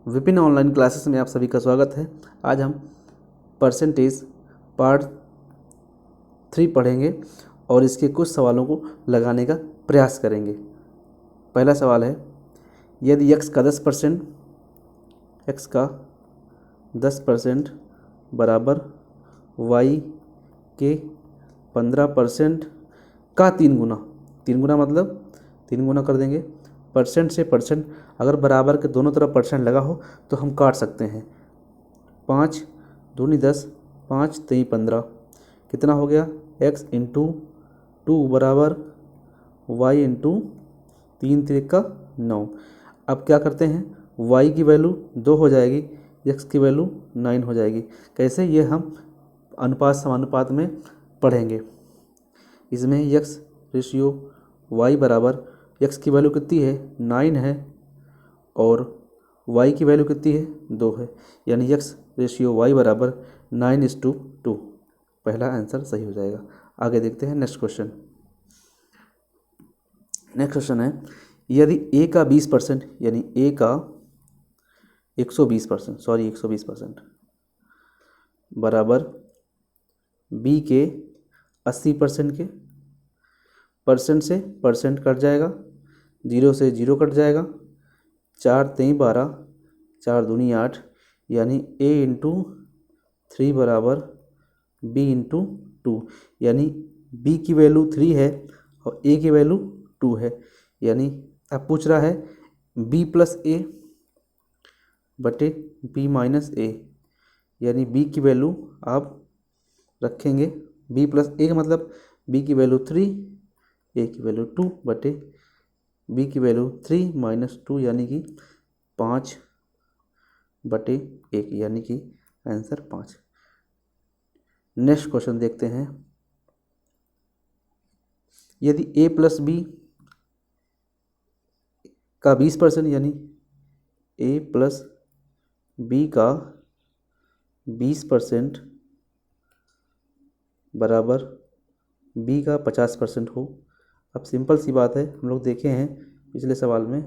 Vipin online classes में आप सभी का स्वागत है। आज हम परसेंटेज पार्ट 3 पढ़ेंगे और इसके कुछ सवालों को लगाने का प्रयास करेंगे। पहला सवाल है, यदि x का 10% बराबर y के 15% का 3 गुना मतलब 3 गुना कर देंगे। परसेंट से परसेंट अगर बराबर के दोनों तरफ परसेंट लगा हो तो हम काट सकते हैं। 5 दूनी 10, 5 3 15, कितना हो गया? x इंटू 2 बराबर y इंटू 3 3 का 9। अब क्या करते हैं, y की वैल्यू 2 हो जाएगी, x की वैल्यू 9 हो जाएगी। कैसे, ये हम अनुपात समानुपात में पढ़ेंगे। इसमें x रेशियो y बराबर, x की वैल्यू कितनी है? 9 है और y की वैल्यू कितनी है? 2 है, यानी x रेशियो y बराबर 9:2। पहला आंसर सही हो जाएगा। आगे देखते हैं नेक्स्ट क्वेश्चन। नेक्स्ट क्वेश्चन है, यदि a का 20% यानी a का 120% बराबर b के 80% के, परसेंट से परसेंट कट जाएगा, 0 से 0 कट जाएगा, 4 3 12, 4 दूनी 8, यानी a इंटू 3 बराबर b इंटू 2, यानी b की वैल्यू 3 है और a की वैल्यू 2 है। यानी अब पूछ रहा है b प्लस a बटे b माइनस a, यानी b की वैल्यू आप रखेंगे, b प्लस a का मतलब b की वैल्यू 3, a की वैल्यू 2 बटे b की वैल्यू 3 माइनस 2, यानी कि 5 बटे 1, यानी कि आंसर 5। नेक्स्ट क्वेश्चन देखते हैं, यदि a प्लस b का 20% यानी a प्लस b का 20% बराबर b का 50% हो। अब सिंपल सी बात है, हम लोग देखे हैं पिछले सवाल में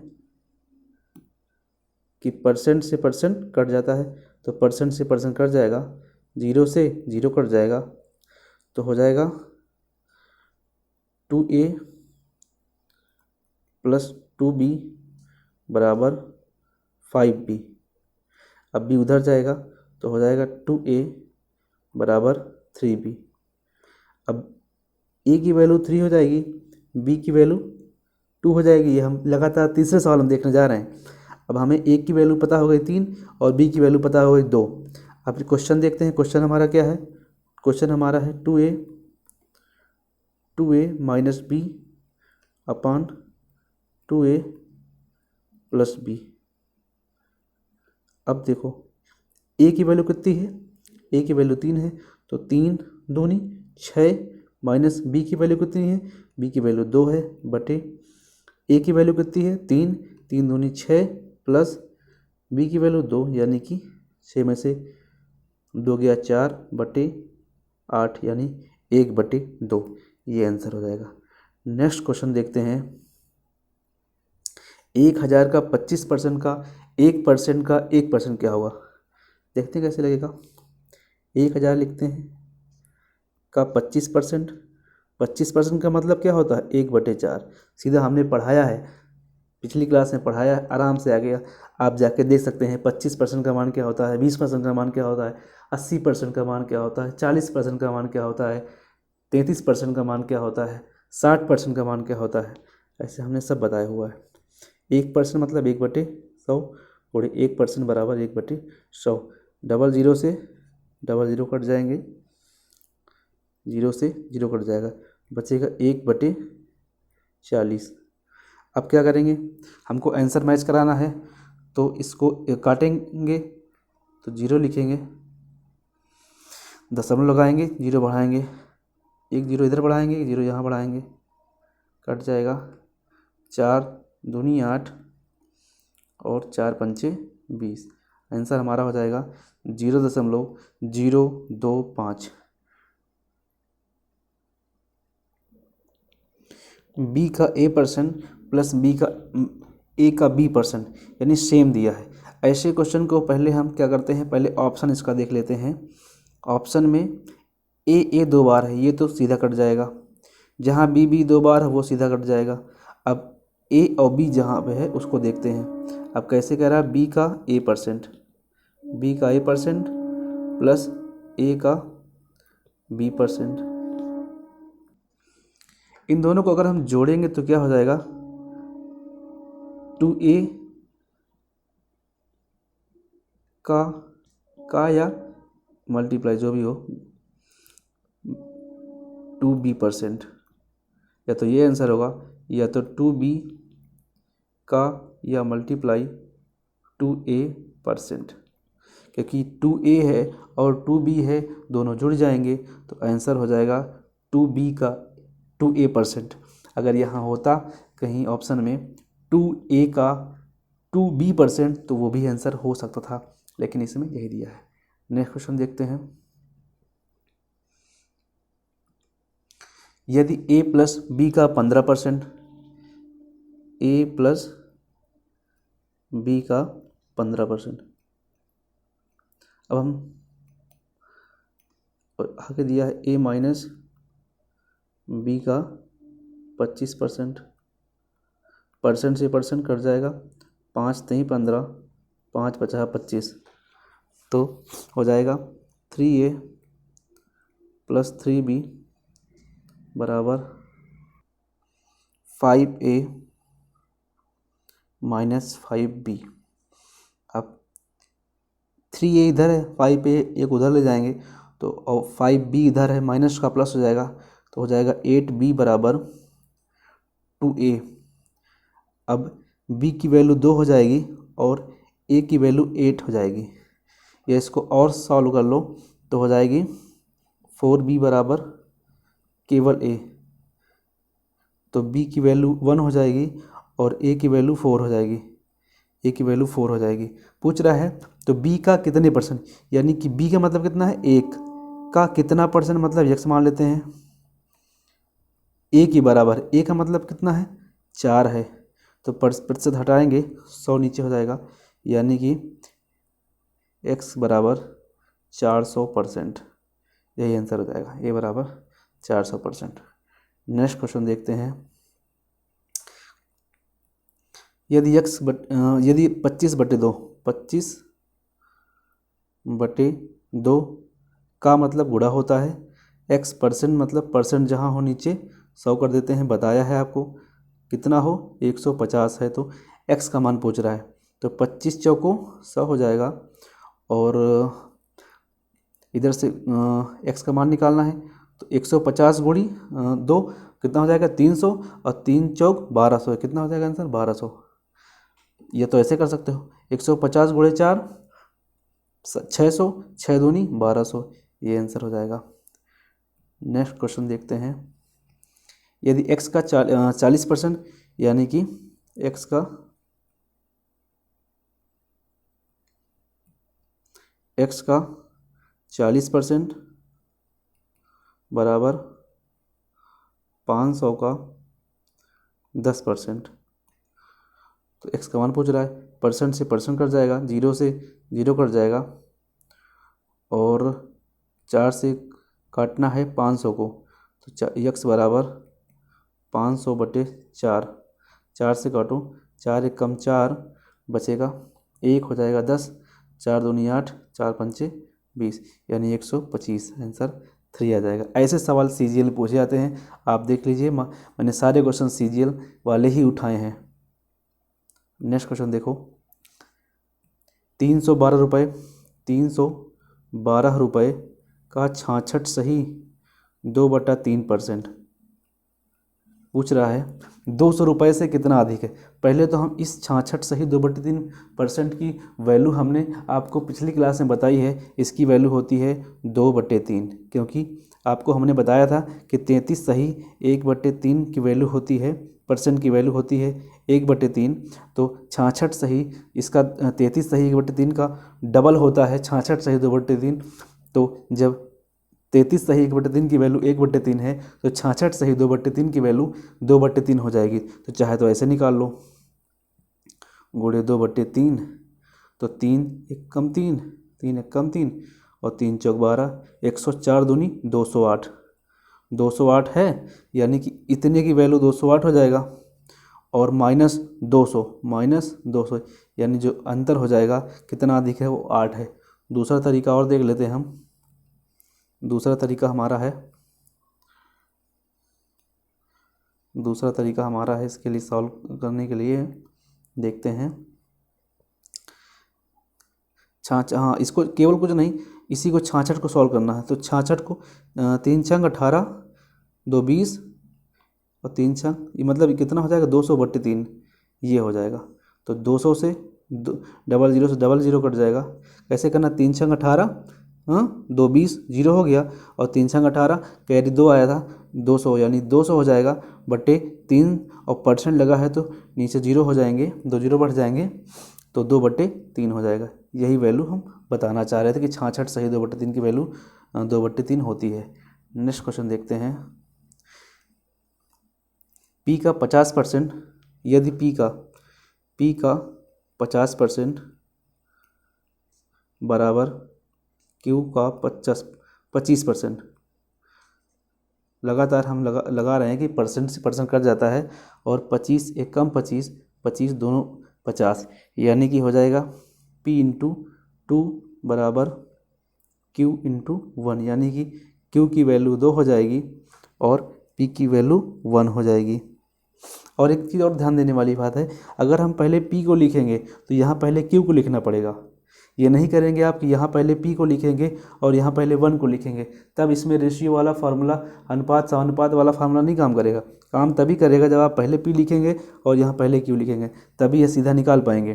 कि परसेंट से परसेंट कट जाता है, तो परसेंट से परसेंट कट जाएगा, 0 से 0 कट जाएगा, तो हो जाएगा 2a प्लस 2b बराबर 5b। अब b उधर जाएगा तो हो जाएगा 2a बराबर 3b। अब a की वैल्यू 3 हो जाएगी, b की वैल्यू 2 हो जाएगी। ये हम लगातार तीसरे सवाल हम देखने जा रहे हैं। अब हमें a की वैल्यू पता हो गई 3 और b की वैल्यू पता हो गई 2। अब क्वेश्चन देखते हैं, क्वेश्चन हमारा क्या है? क्वेश्चन हमारा है 2a माइनस b अपान 2a प्लस b। अब देखो a की वैल्यू कितनी है? a की वैल्यू 3 है, तो 3 दूनी 6 माइनस b की वैल्यू कितनी है? b की वैल्यू 2 है बटे a की वैल्यू कितनी है? 3, 3 दूनी 6 प्लस b की वैल्यू 2, यानी कि 6 में से 2 गया 4 बटे 8, यानी 1 बटे 2। ये आंसर हो जाएगा। नेक्स्ट क्वेश्चन देखते हैं, 1000 का 25% का 1% का 1% क्या होगा? देखते हैं कैसे लगेगा। 1000 लिखते हैं का 25%, 25% का मतलब क्या होता है? 1/4। सीधा हमने पढ़ाया है, पिछली क्लास में पढ़ाया है, आराम से आ गया। आप जाके देख सकते हैं 25% का मान क्या होता है, 20% का मान क्या होता है, 80% का मान क्या होता है, 40% का मान क्या होता है, 33% का मान क्या होता है, 60% का मान क्या होता है। ऐसे हमने सब बताया हुआ है। 1% मतलब 1/100, और 1% बराबर 1/100। डबल जीरो से डबल जीरो कट जाएंगे, 0 से 0 कट जाएगा, बचेगा 1/40। अब क्या करेंगे, हमको आंसर मैच कराना है, तो इसको काटेंगे तो 0 लिखेंगे, दशमलव लगाएंगे, 0 बढ़ाएंगे, 1 0 इधर बढ़ाएंगे, 1 0 यहाँ बढ़ाएंगे, कट जाएगा। 4 दूनी 8 और 4 पंचे 20। आंसर हमारा हो जाएगा 0.025। बी का a% प्लस बी का a का b% यानी सेम दिया है। ऐसे क्वेश्चन को पहले हम क्या करते हैं, पहले ऑप्शन इसका देख लेते हैं। ऑप्शन में ए 2 बार है, ये तो सीधा कट जाएगा। जहाँ बी 2 बार है वो सीधा कट जाएगा। अब ए और बी जहाँ पे है उसको देखते हैं। अब कैसे कह रहा है, बी का A%, बी का A% प्लस ए का B%। इन दोनों को अगर हम जोड़ेंगे तो क्या हो जाएगा, 2A का या मल्टीप्लाई जो भी हो 2B%, या तो ये आंसर होगा, या तो 2B का या मल्टीप्लाई 2A%, क्योंकि 2A है और 2B है, दोनों जुड़ जाएंगे तो आंसर हो जाएगा 2B का 2A%। अगर यहाँ होता कहीं ऑप्शन में 2A का 2B% तो वो भी आंसर हो सकता था, लेकिन इसमें यही दिया है। नेक्स्ट क्वेश्चन देखते हैं। यदि A प्लस B का 15%, A प्लस B का 15%, अब हम आगे दिया है A माइनस B का 25%, परसेंट से परसेंट कट जाएगा, 5 3 15, 5 50 25, तो हो जाएगा 3A प्लस 3B बराबर 5A माइनस 5B। अब 3A इधर है, 5A एक उधर ले जाएंगे तो, और 5B इधर है, माइनस का प्लस हो जाएगा तो हो जाएगा 8B बराबर 2A। अब B की वैल्यू 2 हो जाएगी और A की वैल्यू 8 हो जाएगी। या इसको और सॉल्व कर लो तो हो जाएगी 4B बराबर केवल A, तो B की वैल्यू 1 हो जाएगी और A की वैल्यू 4 हो जाएगी, A की वैल्यू 4 हो जाएगी। पूछ रहा है तो B का कितने परसेंट, यानी कि B का मतलब कितना है 1, का कितना परसेंट मतलब x मान लेते हैं, A की बराबर, A का मतलब कितना है 4 है, तो प्रतिशत हटाएंगे 100 नीचे हो जाएगा, यानी कि x बराबर 400%, यही आंसर हो जाएगा, A बराबर 400%। नेक्स्ट क्वेश्चन देखते हैं। यदि यदि 25/2 25/2 का मतलब गुणा होता है, x% मतलब परसेंट जहाँ हो नीचे 100 कर देते हैं, बताया है आपको कितना हो 150 है, तो x का मान पूछ रहा है, तो 25 चौको 100 हो जाएगा, और इधर से x का मान निकालना है तो 150 गुणी 2 कितना हो जाएगा 300, और 3 चौक 1200 है, कितना हो जाएगा आंसर 1200। ये तो ऐसे कर सकते हो 150 गुणे 4 600, 6 दूनी 1200, ये आंसर हो जाएगा। नेक्स्ट क्वेश्चन देखते हैं। यदि x का 40%, यानी कि x का 40% बराबर 500 का 10%, तो x का मान पूछ रहा है, परसेंट से परसेंट कट जाएगा, 0 से 0 कट जाएगा, और 4 से काटना है 500 को, तो x बराबर 500/4, 4 से काटो, 4 एक कम 4 बचेगा, 1 हो जाएगा 10, 4 दूनी 8, 4 पंचे 20, यानी 125, आंसर 3 आ जाएगा। ऐसे सवाल CGL पूछे जाते हैं, आप देख लीजिए, मैंने सारे क्वेश्चन CGL वाले ही उठाए हैं। नेक्स्ट क्वेश्चन देखो, 312 रुपये का 66 सही 2/3% पूछ रहा है, 200 रुपये से कितना अधिक है। पहले तो हम इस 66 सही 2/3% की वैल्यू हमने आपको पिछली क्लास में बताई है, इसकी वैल्यू होती है 2/3, क्योंकि आपको हमने बताया था कि 33 सही 1/3 की वैल्यू होती है, परसेंट की वैल्यू होती है 1/3, तो 66 सही इसका 33 सही 1/3 का डबल होता है 66 सही 2/3, तो जब 33 सही 1/3 की वैल्यू 1/3 है, तो 66 सही 2/3 की वैल्यू 2/3 हो जाएगी। तो चाहे तो ऐसे निकाल लो, गुणे 2/3, तो 3 एक कम 3, 3 एक कम 3 और 3 चौक 12, 104 दूनी 208, 208 है, यानी कि इतने की वैल्यू 208 हो जाएगा। और -200 यानी जो अंतर हो जाएगा कितना अधिक है वो 8 है। दूसरा तरीका और देख लेते हैं हम। दूसरा तरीका हमारा है इसके लिए सॉल्व करने के लिए देखते हैं। हाँ, इसको केवल कुछ नहीं, इसी को 66 को सॉल्व करना है। तो 66 को 3 छंग 18, 2 20 और 3 छंग ये मतलब कितना हो जाएगा 200/3 ये हो जाएगा। तो 200 से 00 से 00 कट जाएगा। कैसे करना, 3 छंग 18, हाँ 2 20 जीरो हो गया और 3 छंग 18 कैरी 2 आया था 200, यानी 200 हो जाएगा बटे 3 और परसेंट लगा है तो नीचे जीरो हो जाएंगे, 2 जीरो बढ़ जाएंगे तो 2/3 हो जाएगा। यही वैल्यू हम बताना चाह रहे थे कि 66 सही 2/3 की वैल्यू 2/3 होती है। नेक्स्ट क्वेश्चन देखते हैं। P का 50%, यदि P का 50% बराबर Q का 25%, लगातार हम लगा रहे हैं कि परसेंट से परसेंट कट जाता है और 25 एक कम 25, 25 दोनों 50, यानी कि हो जाएगा P इंटू 2 बराबर Q इंटू 1, यानी कि Q की वैल्यू 2 हो जाएगी और P की वैल्यू 1 हो जाएगी। और एक चीज़ और ध्यान देने वाली बात है, अगर हम पहले P को लिखेंगे तो यहाँ पहले Q को लिखना पड़ेगा। ये नहीं करेंगे आप कि यहाँ पहले P को लिखेंगे और यहाँ पहले 1 को लिखेंगे, तब इसमें रेशियो वाला फार्मूला, अनुपात समानुपात वाला फार्मूला नहीं काम करेगा। काम तभी करेगा जब आप पहले P लिखेंगे और यहाँ पहले Q लिखेंगे, तभी ये सीधा निकाल पाएंगे।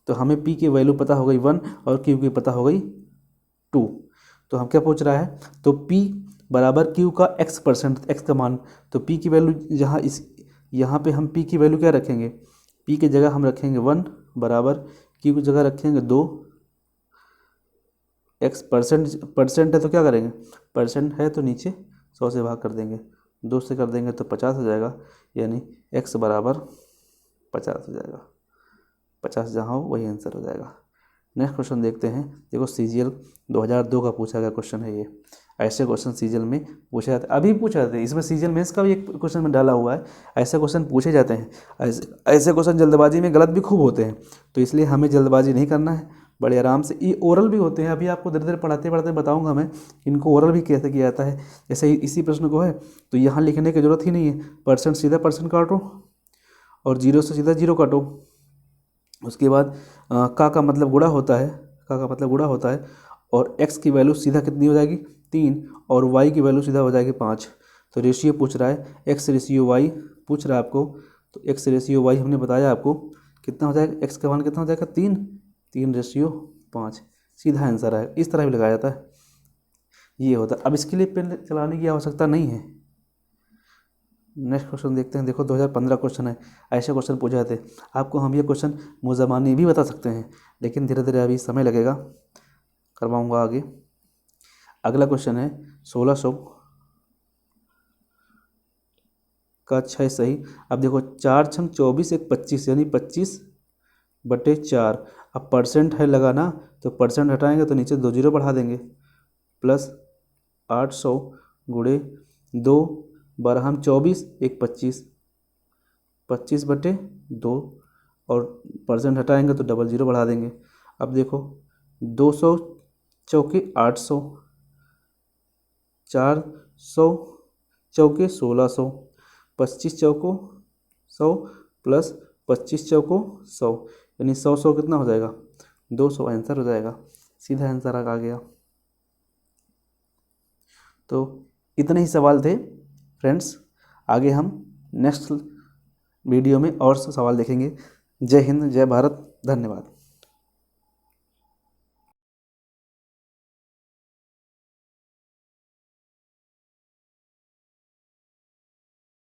तो हमें P की वैल्यू पता हो गई 1 और Q की पता हो गई 2। तो हम क्या पूछ रहा है, तो P बराबर Q का x%, x का मान। तो P की वैल्यू यहाँ पे हम P की वैल्यू क्या रखेंगे, P की जगह हम रखेंगे 1 बराबर Q की जगह रखेंगे 2, x परसेंट है तो क्या करेंगे, परसेंट है तो नीचे 100 से भाग कर देंगे, 2 से कर देंगे तो 50 हो जाएगा, यानी x बराबर 50 हो जाएगा। 50 जहाँ हो वही आंसर हो जाएगा। नेक्स्ट क्वेश्चन देखते हैं। देखो CGL 2002 का पूछा गया क्वेश्चन है ये। ऐसे क्वेश्चन CGL में पूछे जाते हैं, अभी पूछे जाते हैं। इसमें CGL मेंस का भी एक क्वेश्चन में डाला हुआ है। ऐसे क्वेश्चन पूछे जाते हैं। ऐसे क्वेश्चन जल्दबाजी में गलत भी खूब होते हैं, तो इसलिए हमें जल्दबाजी नहीं करना है, बड़े आराम से। ये ओरल भी होते हैं, अभी आपको धीरे धीरे पढ़ाते पढ़ाते बताऊंगा मैं इनको ओरल भी कैसे किया जाता है। जैसे इसी प्रश्न को है तो यहाँ लिखने की जरूरत ही नहीं है, परसेंट सीधा परसेंट काटो और 0 से सीधा 0 काटो। उसके बाद का मतलब गुणा होता है, का मतलब गुणा होता है और x की वैल्यू सीधा कितनी हो जाएगी 3 और y की वैल्यू सीधा हो जाएगी 5। तो रेशियो पूछ रहा है, x रेशियो y पूछ रहा है आपको, तो x रेशियो y हमने बताया आपको कितना हो जाएगा, x का मान कितना हो जाएगा 3 रेशियो 5, सीधा आंसर है। इस तरह भी लगाया जाता है, ये होता है। अब इसके लिए पेन चलाने की आवश्यकता नहीं है। नेक्स्ट क्वेश्चन देखते हैं। देखो 2015 क्वेश्चन है, ऐसे क्वेश्चन पूछे जाते हैं। आपको हम ये क्वेश्चन मुज़मानी भी बता सकते हैं, लेकिन धीरे धीरे अभी समय लगेगा, करवाऊंगा आगे। अगला क्वेश्चन है 1600 का 6 सही। अब देखो 4 छंग 24 एक 25, यानी 25/4। अब परसेंट है लगाना, तो परसेंट हटाएंगे तो नीचे 2 जीरो बढ़ा देंगे, प्लस 800 गुणे 2 12 24 एक 25, 25/2 और परसेंट हटाएंगे तो 00 बढ़ा देंगे। अब देखो 200 चौके 800, 400 चौके 1600, 25 चौको 100 प्लस 25 चौको 100, यानी 100 कितना हो जाएगा 200, आंसर हो जाएगा। सीधा आंसर आ गया। तो इतने ही सवाल थे फ्रेंड्स। आगे हम नेक्स्ट वीडियो में और सवाल देखेंगे। जय हिंद, जय भारत, धन्यवाद।